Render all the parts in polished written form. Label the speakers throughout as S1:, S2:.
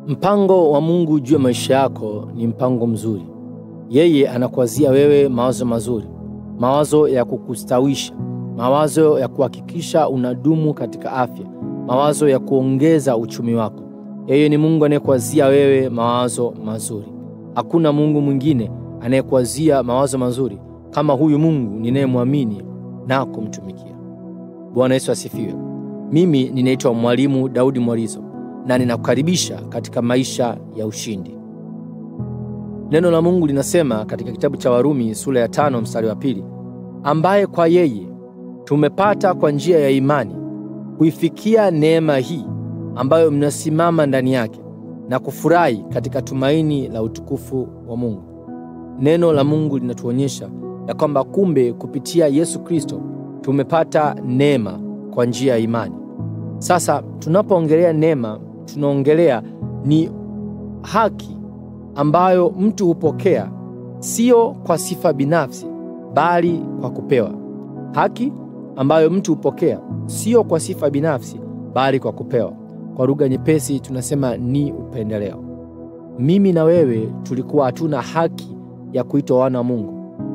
S1: Mpango wa Mungu juu ya maisha yako ni mpango mzuri. Yeye anakuwazia wewe mawazo mazuri, mawazo ya kukustawisha, mawazo ya kuhakikisha unadumu katika afya, mawazo ya kuongeza uchumi wako. Yeye ni Mungu anayekuwazia wewe mawazo mazuri. Hakuna Mungu mwingine anayekuwazia mawazo mazuri kama huyu Mungu ninayemwamini na kumtumikia. Bwana Yesu asifiwe. Mimi ninaitwa Mwalimu Daudi Mwalizo na ninakukaribisha katika maisha ya ushindi. Neno la Mungu linasema katika kitabu cha Warumi sura ya 5 mstari wa 2, ambaye kwa yeye tumepata kwa njia ya imani kuifikia neema hii ambayo mnasimama ndani yake na kufurahi katika tumaini la utukufu wa Mungu. Neno la Mungu linatuonyesha ya kwamba kumbe kupitia Yesu Kristo tumepata neema kwa njia ya imani. Sasa tunapoongelea neema, tunaongelea ni haki ambayo mtu hupokea, sio kwa sifa binafsi bali kwa kupewa. Haki ambayo mtu hupokea sio kwa sifa binafsi bali kwa kupewa. Kwa lugha nyepesi tunasema ni upendeleo. Mimi na wewe tulikuwa hatuna haki ya kuitwa wana wa Mungu,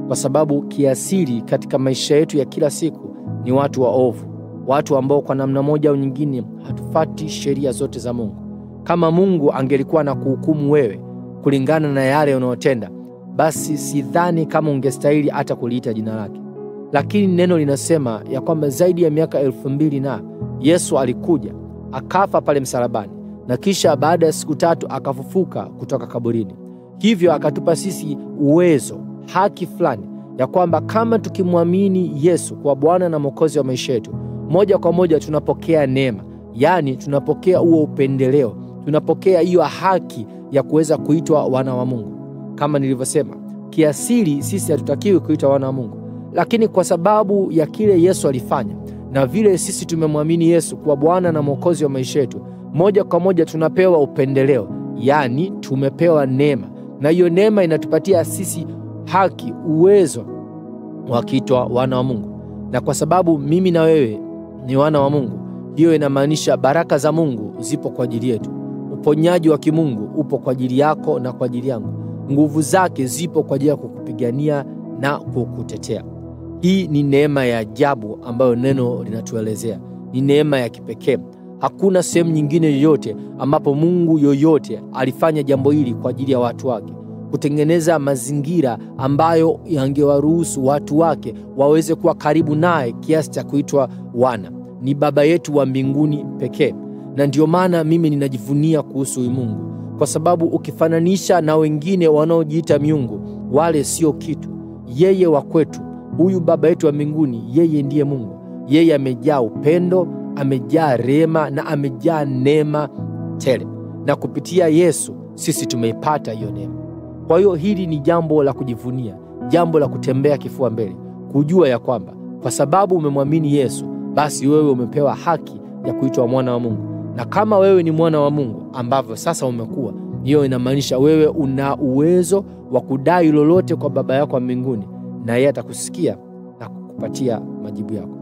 S1: kwa sababu kiasili katika maisha yetu ya kila siku ni watu waovu, watu ambao kwa namna moja au nyingine hatufati sheria zote za Mungu. Kama Mungu angelikuwa na kuhukumu wewe kulingana na yale unayotenda, basi sidhani kama ungestahili hata kuliita jina lake. Lakini neno linasema ya kwamba zaidi ya miaka 2000 na Yesu alikuja, akafa pale msalabani, na kisha baada ya siku 3 akafufuka kutoka kaburini. Hivyo akatupa sisi uwezo, haki fulani ya kwamba kama tukimwamini Yesu kwa Bwana na Mwokozi wa maisha yetu, moja kwa moja tunapokea neema, yani tunapokea huo upendeleo, tunapokea hiyo haki ya kuweza kuitwa wana wa Mungu. Kama nilivyosema, kiasili sisi hatutakiwi kuitwa wana wa Mungu, lakini kwa sababu ya kile Yesu alifanya na vile sisi tumemwamini Yesu kwa Bwana na Mwokozi wa maisha yetu, moja kwa moja tunapewa upendeleo, yani tumepewa neema, na hiyo neema inatupatia sisi haki, uwezo wa kuitwa wana wa Mungu. Na kwa sababu mimi na wewe ni wana wa Mungu, hiyo inamaanisha baraka za Mungu zipo kwa ajili yetu. Uponyaji wa kimungu upo kwa ajili yako na kwa ajili yangu. Nguvu zake zipo kwa ajili ya kukupigania na kukutetea. Hii ni neema ya ajabu ambayo neno linatuelezea. Ni neema ya kipekee. Hakuna sehemu nyingine yoyote ambapo Mungu yoyote alifanya jambo hili kwa ajili ya watu wake, kutengeneza mazingira ambayo yangewaruhusu watu wake waweze kuwa karibu naye kiasi cha kuitwa wana. Ni Baba yetu wa mbinguni pekee. Na ndio maana mimi ninajivunia kuhusu huyu Mungu, kwa sababu ukifananisha na wengine wanaojiita miungu, wale sio kitu. Yeye wa kwetu, huyu Baba yetu wa mbinguni, yeye ndiye Mungu. Yeye amejaa upendo, amejaa rehema na amejaa neema tele. Na kupitia Yesu sisi tumeipata hiyo neema. Kwa hiyo hili ni jambo la kujivunia, jambo la kutembea kifua mbele, kujua ya kwamba kwa sababu umemwamini Yesu, basi wewe umepewa haki ya kuitwa mwana wa Mungu. Na kama wewe ni mwana wa Mungu ambavyo sasa umekuwa, hiyo inamaanisha wewe una uwezo wa kudai lolote kwa Baba yako wa mbinguni, na yeye atakusikia na kukupatia majibu yako.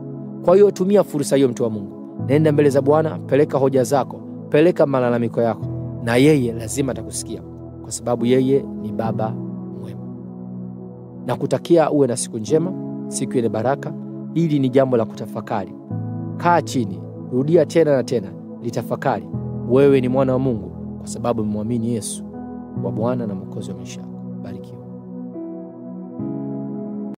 S1: Kwa hiyo tumia fursa hiyo, mtu wa Mungu. Nenda mbele za Bwana, peleka hoja zako, peleka malalamiko yako, na yeye lazima atakusikia, kwa sababu yeye ni Baba mwema. Na kutakia uwe na siku njema, siku yenye baraka. Hili ni jambo la kutafakari. Kaa chini, rudia tena na tena, litafakari. Wewe ni mwana wa Mungu kwa sababu umemwamini Yesu kwa Bwana na Mwokozi wa maisha yako. Barikiwa.